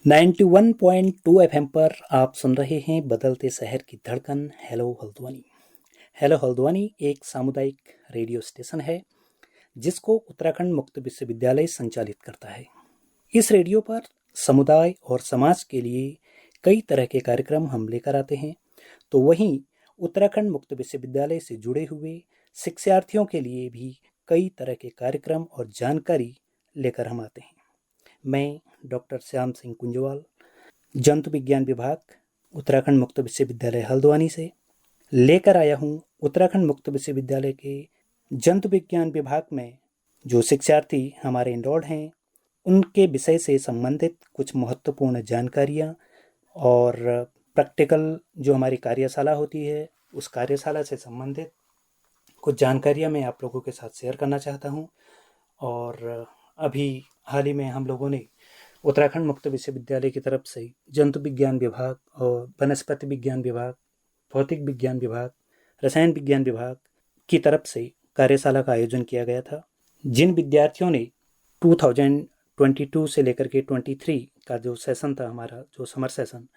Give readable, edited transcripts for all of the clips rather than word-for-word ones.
91.2 FM पर आप सुन रहे हैं बदलते शहर की धड़कन हेलो हल्द्वानी। हेलो हल्द्वानी एक सामुदायिक रेडियो स्टेशन है जिसको उत्तराखंड मुक्त विश्वविद्यालय संचालित करता है। इस रेडियो पर समुदाय और समाज के लिए कई तरह के कार्यक्रम हम लेकर आते हैं, तो वहीं उत्तराखंड मुक्त विश्वविद्यालय से जुड़े हुए शिक्षार्थियों के लिए भी कई तरह के कार्यक्रम और जानकारी लेकर हम आते हैं। मैं डॉक्टर श्याम सिंह कुंजवाल, जंतु विज्ञान विभाग, उत्तराखंड मुक्त विश्वविद्यालय हल्द्वानी से लेकर आया हूँ उत्तराखंड मुक्त विश्वविद्यालय के जंतु विज्ञान विभाग में जो शिक्षार्थी हमारे एनरोल्ड हैं उनके विषय से संबंधित कुछ महत्वपूर्ण जानकारियाँ और प्रैक्टिकल जो हमारी कार्यशाला होती है उस कार्यशाला से संबंधित कुछ जानकारियाँ मैं आप लोगों के साथ शेयर करना चाहता हूँ। और अभी हाल ही में हम लोगों ने उत्तराखंड मुक्त विश्वविद्यालय की तरफ से जंतु विज्ञान विभाग और वनस्पति विज्ञान विभाग, भौतिक विज्ञान विभाग, रसायन विज्ञान विभाग की तरफ से कार्यशाला का आयोजन किया गया था, जिन विद्यार्थियों ने 2022 से लेकर के 23 का जो सेशन था, हमारा जो समर सेशन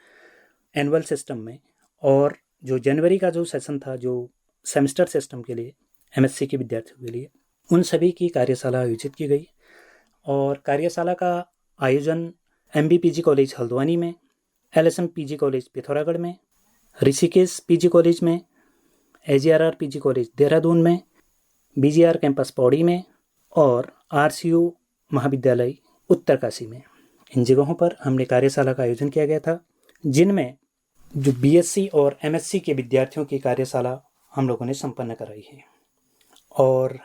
एनुअल सिस्टम में, और जो जनवरी का जो सेशन था जो सेमेस्टर सिस्टम के लिए एमएससी के विद्यार्थियों के लिए, उन सभी की कार्यशाला आयोजित की गई। और कार्यशाला का आयोजन MB कॉलेज हल्द्वानी में, LSM PG कॉलेज पिथौरागढ़ में, ऋषिकेश PG कॉलेज में, AGRR PG कॉलेज देहरादून में, BGR कैंपस पौड़ी में और RCU महाविद्यालय उत्तरकाशी में, इन जगहों पर हमने कार्यशाला का आयोजन किया गया था, जिनमें जो BSc और MSc के विद्यार्थियों की कार्यशाला हम लोगों ने संपन्न कराई है। और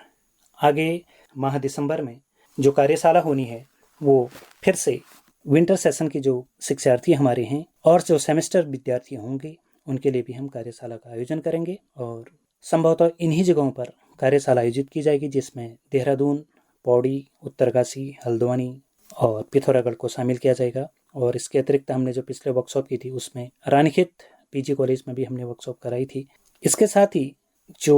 आगे माह दिसंबर में जो कार्यशाला होनी है वो फिर से विंटर सेशन के जो शिक्षार्थी हमारे हैं और जो सेमेस्टर विद्यार्थी होंगे उनके लिए भी हम कार्यशाला का आयोजन करेंगे। और संभवतः इन्हीं जगहों पर कार्यशाला आयोजित की जाएगी, जिसमें देहरादून, पौड़ी, उत्तरकाशी, हल्द्वानी और पिथौरागढ़ को शामिल किया जाएगा। और इसके अतिरिक्त हमने जो पिछले वर्कशॉप की थी उसमें रानीखेत PG कॉलेज में भी हमने वर्कशॉप कराई थी। इसके साथ ही जो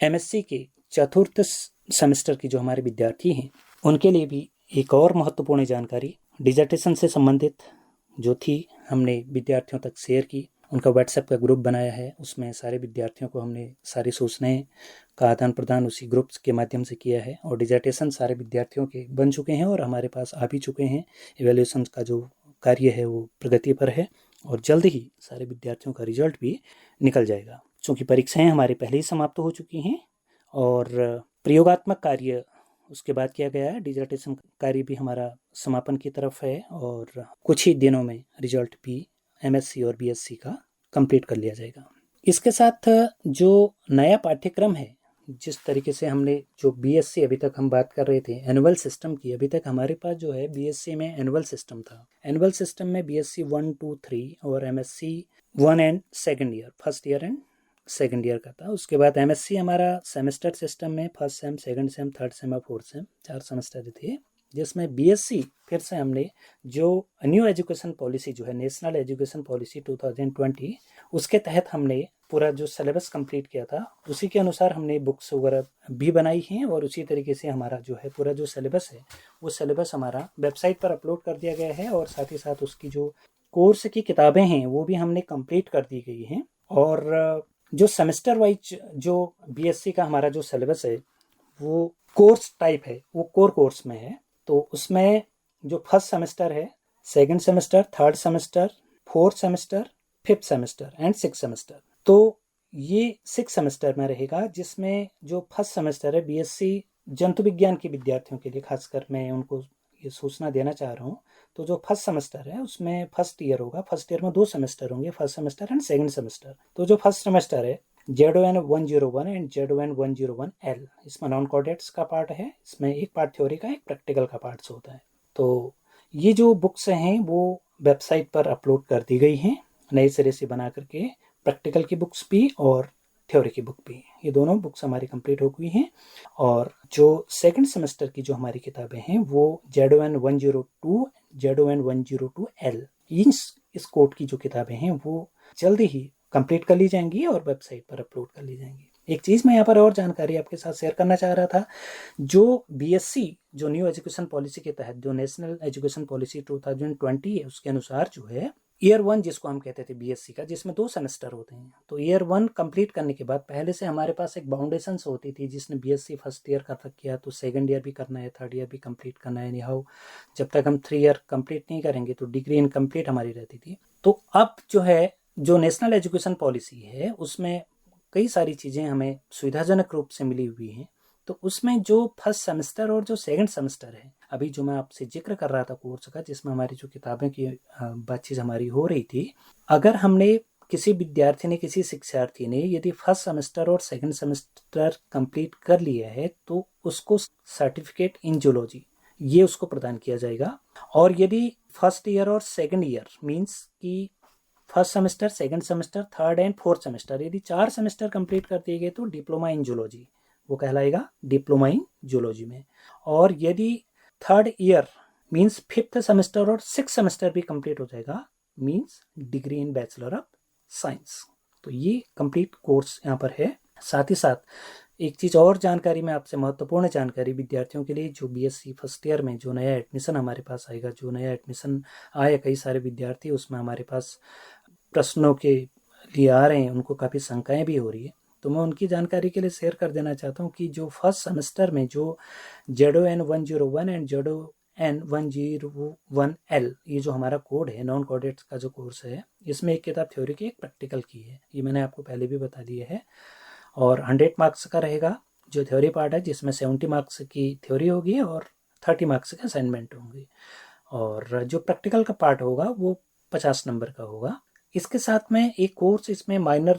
MSc के चतुर्थ सेमेस्टर की जो हमारे विद्यार्थी हैं उनके लिए भी एक और महत्वपूर्ण जानकारी डिजर्टेशन से संबंधित जो थी हमने विद्यार्थियों तक शेयर की। उनका व्हाट्सएप का ग्रुप बनाया है, उसमें सारे विद्यार्थियों को हमने सारी सूचनाएं का आदान प्रदान उसी ग्रुप्स के माध्यम से किया है। और डिजर्टेशन सारे विद्यार्थियों के बन चुके हैं और हमारे पास आ भी चुके हैं। इवैल्यूएशन का जो कार्य है वो प्रगति पर है और जल्द ही सारे विद्यार्थियों का रिजल्ट भी निकल जाएगा। चूँकि परीक्षाएँ हमारी पहले ही समाप्त हो चुकी हैं और प्रयोगात्मक कार्य उसके बाद किया गया है, डिजर्टेशन कार्य भी हमारा समापन की तरफ है और कुछ ही दिनों में रिजल्ट भी MSc और BSc का कंप्लीट कर लिया जाएगा। इसके साथ जो नया पाठ्यक्रम है, जिस तरीके से हमने जो BSc अभी तक हम बात कर रहे थे एनुअल सिस्टम की, अभी तक हमारे पास जो है BSc में एनुअल सिस्टम था। एनुअल सिस्टम में BSc 1, 2, 3 और MSc 1 and second year, first year and second year का था। उसके बाद MSc हमारा सेमेस्टर सिस्टम में first sem, second same, third same और फोर्थ सेम 4 सेमेस्टर थे, जिसमें BSc फिर से हमने जो न्यू एजुकेशन पॉलिसी जो है नेशनल एजुकेशन पॉलिसी 2020 उसके तहत हमने पूरा जो सिलेबस कंप्लीट किया था उसी के अनुसार हमने बुक्स वगैरह भी बनाई हैं और उसी तरीके से हमारा जो है पूरा जो सिलेबस है वो सिलेबस हमारा वेबसाइट पर अपलोड कर दिया गया है। और साथ ही साथ उसकी जो कोर्स की किताबें हैं वो भी हमने कंप्लीट कर दी गई हैं। और जो सेमेस्टर वाइज जो BSc का हमारा जो सिलेबस है वो कोर्स टाइप है, वो कोर कोर्स में है। तो उसमें जो फर्स्ट सेमेस्टर है, second semester, third semester, fourth semester, fifth semester and six semester, तो ये 6 सेमेस्टर में रहेगा, जिसमें जो फर्स्ट सेमेस्टर है BSc जंतु विज्ञान के विद्यार्थियों के लिए खासकर मैं उनको ये सूचना देना चाह रहा हूँ। तो जो फर्स्ट सेमेस्टर है उसमें फर्स्ट ईयर होगा, फर्स्ट ईयर में 2 सेमेस्टर होंगे, first semester and second semester. तो जो फर्स्ट सेमेस्टर है ZON 101 एंड ZON 101L, इसमें नॉन कोऑर्डिनेट्स का पार्ट है, इसमें एक पार्ट थ्योरी का, एक प्रैक्टिकल का पार्ट होता है। तो ये जो बुक्स हैं वो वेबसाइट पर अपलोड कर दी गई हैं नए सिरे से बना करके, प्रैक्टिकल की बुक्स भी और थ्योरी की बुक भी, ये दोनों बुक्स हमारी कंप्लीट हो गई हैं। और जो सेकंड सेमेस्टर की जो हमारी किताबें हैं वो ZON 102, ZON 102L, इस कोड की जो किताबें हैं वो जल्दी ही कंप्लीट कर ली जाएंगी और वेबसाइट पर अपलोड कर ली जाएंगी। एक चीज़ मैं यहाँ पर और जानकारी आपके साथ शेयर करना चाह रहा था, जो बीएससी जो न्यू एजुकेशन पॉलिसी के तहत जो नेशनल एजुकेशन पॉलिसी 2020 है उसके अनुसार जो है ईयर 1 जिसको हम कहते थे बीएससी का, जिसमें 2 सेमेस्टर होते हैं, तो ईयर 1 कंप्लीट करने के बाद पहले से हमारे पास एक बाउंडेशन होती थी, जिसने बीएससी फर्स्ट ईयर कर रखी है तो सेकंड ईयर भी करना है, थर्ड ईयर भी कंप्लीट करना है, निहाउ जब तक हम 3 ईयर कंप्लीट नहीं करेंगे तो डिग्री इनकम्प्लीट हमारी रहती थी। तो अब जो है जो नेशनल एजुकेशन पॉलिसी है उसमें कई सारी चीज़ें हमें सुविधाजनक रूप से मिली हुई हैं। तो उसमें जो फर्स्ट सेमेस्टर और जो सेकंड सेमेस्टर है, अभी जो मैं आपसे जिक्र कर रहा था कोर्स का, जिसमें हमारी जो किताबें की बातचीत हमारी हो रही थी, अगर हमने किसी विद्यार्थी ने किसी शिक्षार्थी ने यदि फर्स्ट सेमेस्टर और सेकंड सेमेस्टर कंप्लीट कर लिया है तो उसको सर्टिफिकेट इन जूलॉजी ये उसको प्रदान किया जाएगा। और यदि फर्स्ट ईयर और सेकंड ईयर मीन्स कि first semester, second semester, third and fourth semester, यदि 4 सेमेस्टर कंप्लीट कर दिए गए तो डिप्लोमा इन जूलॉजी वो कहलाएगा डिप्लोमा इन जूलॉजी में। और यदि third year means fifth semester और 6 सेमेस्टर भी कंप्लीट हो जाएगा means degree in bachelor of science. तो ये कंप्लीट कोर्स यहाँ पर है। साथ ही साथ एक चीज़ और जानकारी में आपसे, महत्वपूर्ण जानकारी विद्यार्थियों के लिए, जो बीएससी फर्स्ट ईयर में जो नया एडमिशन हमारे पास आएगा, जो नया एडमिशन आया कई सारे विद्यार्थी उसमें हमारे पास प्रश्नों के लिए आ रहे हैं, उनको काफ़ी शंकाएं भी हो रही है, तो मैं उनकी जानकारी के लिए शेयर कर देना चाहता हूँ कि जो फर्स्ट सेमेस्टर में जो ZON101 एंड ZON101L ये जो हमारा कोड है, नॉन कोडेड का जो कोर्स है, इसमें एक किताब थ्योरी की एक प्रैक्टिकल की है, ये मैंने आपको पहले भी बता दिया है। और 100 मार्क्स का रहेगा जो थ्योरी पार्ट है, जिसमें 70 मार्क्स की थ्योरी होगी और 30 मार्क्स के असाइनमेंट होंगे, और जो प्रैक्टिकल का पार्ट होगा वो 50 नंबर का होगा। इसके साथ में एक कोर्स इसमें माइनर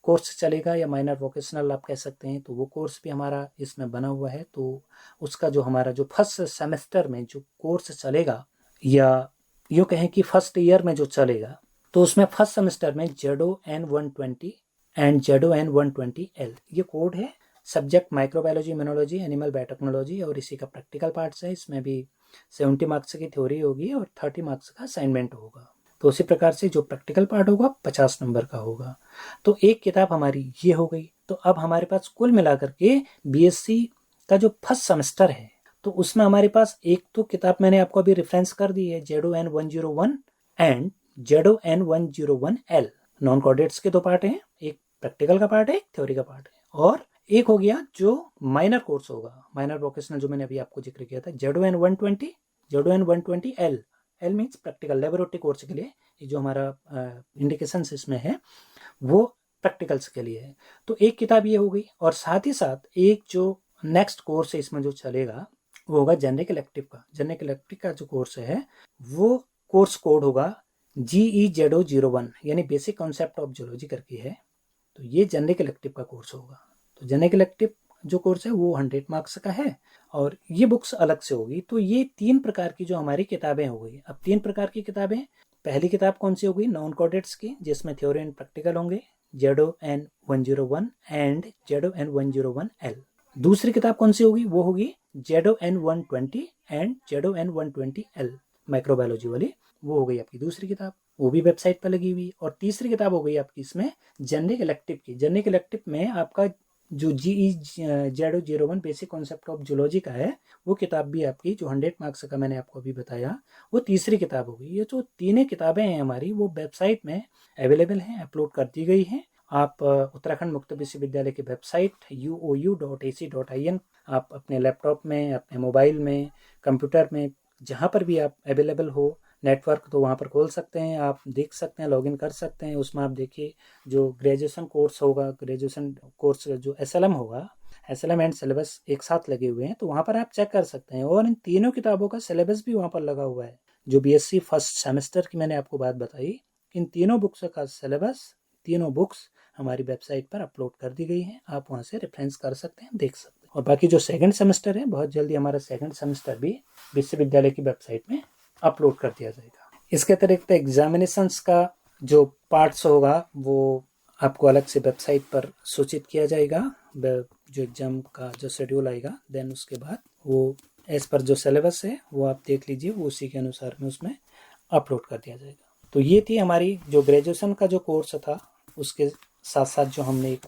कोर्स चलेगा या माइनर वोकेशनल आप कह सकते हैं, तो वो कोर्स भी हमारा इसमें बना हुआ है। तो उसका जो हमारा जो फर्स्ट सेमेस्टर में जो कोर्स चलेगा, या यूँ कहें कि फर्स्ट ईयर में जो चलेगा, तो उसमें फर्स्ट सेमेस्टर में ZON120 एंड ZON120L ये कोड है। Subject microbiology, immunology, animal biotechnology, और इसी का प्रैक्टिकल पार्ट्स है। इसमें भी 70 मार्क्स की थ्योरी होगी और 30 मार्क्स का असाइनमेंट होगा। तो उसी प्रकार से जो प्रैक्टिकल पार्ट होगा 50 नंबर का होगा। तो एक किताब हमारी ये हो गई। तो अब हमारे पास कुल मिलाकर के बीएससी का जो फर्स्ट सेमेस्टर है, तो उसमें हमारे पास एक तो किताब मैंने आपको अभी रेफरेंस कर दी है, ZON101 एंड ZON101L। नॉन कोडेड्स के 2 पार्ट हैं, एक प्रैक्टिकल का पार्ट है, एक थ्योरी का पार्ट है, और एक हो गया जो माइनर कोर्स होगा, माइनर वोकेशनल, जो मैंने अभी आपको जिक्र किया था, ZON120, ZON120L। L means practical laboratory course के लिए, ये जो हमारा इंडिकेशंस इसमें है वो प्रैक्टिकल्स के लिए है। तो एक किताब ये हो गई, और साथ ही साथ एक जो नेक्स्ट कोर्स है इसमें जो चलेगा वो होगा जेनेरिक इलेक्टिव का। जेनेरिक इलेक्टिव का जो कोर्स है वो कोर्स कोड होगा GEZO01, यानी बेसिक कॉन्सेप्ट ऑफ जूलॉजी करके है। तो ये जेनेरिक इलेक्टिव का कोर्स होगा। तो जेनेरिक इलेक्टिव जो कोर्स है वो 100 मार्क्स का है, और ये बुक्स अलग से होगी। तो ये 3 प्रकार की जो हमारी किताबें हो गई। अब 3 प्रकार की किताबें, पहली किताब कौन सी होगी, नॉन कोडेड्स की, जिसमें थ्योरी एंड प्रैक्टिकल होंगे, ZON101 एंड ZON101L। दूसरी किताब कौन सी होगी, वो होगी ZON120 एंड ZON120L, माइक्रोबायोलॉजी वाली, वो हो गई आपकी दूसरी किताब, वो भी वेबसाइट पर लगी हुई। और तीसरी किताब हो गई आपकी इसमें जेनेरिक इलेक्टिव की। जेनेरिक इलेक्टिव में आपका जो GEZO01 basic concept of zoology का है, वो किताब भी आपकी जो 100 मार्क्स का मैंने आपको अभी बताया, वो तीसरी किताब होगी। ये जो 3 किताबें हैं हमारी, वो वेबसाइट में अवेलेबल हैं, अपलोड कर दी गई हैं। आप उत्तराखंड मुक्त विश्वविद्यालय की वेबसाइट uou.ac.in आप अपने लैपटॉप में, अपने मोबाइल में, कंप्यूटर में, जहाँ पर भी आप अवेलेबल हो नेटवर्क, तो वहाँ पर खोल सकते हैं, आप देख सकते हैं, लॉगिन कर सकते हैं। उसमें आप देखिए जो ग्रेजुएशन कोर्स होगा, ग्रेजुएशन कोर्स जो SLM होगा, SLM एंड सिलेबस एक साथ लगे हुए हैं, तो वहाँ पर आप चेक कर सकते हैं। और इन तीनों किताबों का सिलेबस भी वहाँ पर लगा हुआ है। जो BSc फर्स्ट सेमेस्टर की मैंने आपको बात बताई, इन तीनों बुक्स का सिलेबस, तीनों बुक्स हमारी वेबसाइट पर अपलोड कर दी गई हैं। आप वहाँ से रेफरेंस कर सकते हैं, देख सकते हैं। और बाकी जो सेकंड सेमेस्टर है, बहुत जल्दी हमारा सेकंड सेमेस्टर भी विश्वविद्यालय की वेबसाइट में अपलोड कर दिया जाएगा। इसके अतिरिक्त एग्जामिनेशंस का जो पार्ट्स होगा वो आपको अलग से वेबसाइट पर सूचित किया जाएगा। जो एग्जाम का जो शेड्यूल आएगा, देन उसके बाद वो एज पर जो सिलेबस है वो आप देख लीजिए, वो उसी के अनुसार में उसमें अपलोड कर दिया जाएगा। तो ये थी हमारी जो ग्रेजुएशन का जो कोर्स था, उसके साथ साथ जो हमने एक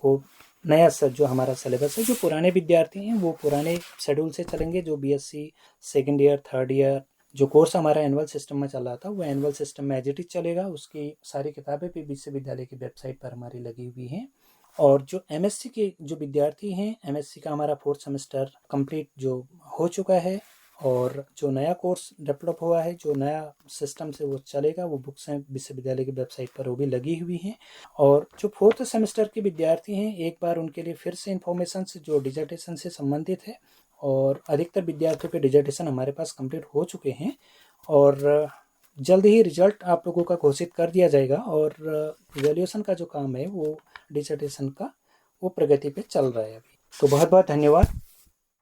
नया जो हमारा सिलेबस है, जो पुराने विद्यार्थी हैं वो पुराने शेड्यूल से चलेंगे। जो BSc second year third year जो कोर्स हमारा एनुअल सिस्टम में चल रहा था, वो एनुअल सिस्टम में एज इट इज चलेगा। उसकी सारी किताबें भी विश्वविद्यालय की वेबसाइट पर हमारी लगी हुई हैं। और जो एमएससी के जो विद्यार्थी हैं, एमएससी का हमारा 4th सेमेस्टर कंप्लीट जो हो चुका है, और जो नया कोर्स डेवलप हुआ है, जो नया सिस्टम से वो चलेगा, वो बुक्स हैं विश्वविद्यालय की वेबसाइट पर, वो भी लगी हुई हैं। और जो 4th सेमेस्टर के विद्यार्थी हैं, एक बार उनके लिए फिर से इन्फॉर्मेशन जो डिजर्टेशन से संबंधित है, और अधिकतर विद्यार्थियों के डिजर्टेशन हमारे पास कंप्लीट हो चुके हैं, और जल्द ही रिजल्ट आप लोगों का घोषित कर दिया जाएगा। और इवैल्यूएशन का जो काम है वो डिसर्टेशन का, वो प्रगति पे चल रहा है अभी। तो बहुत बहुत धन्यवाद।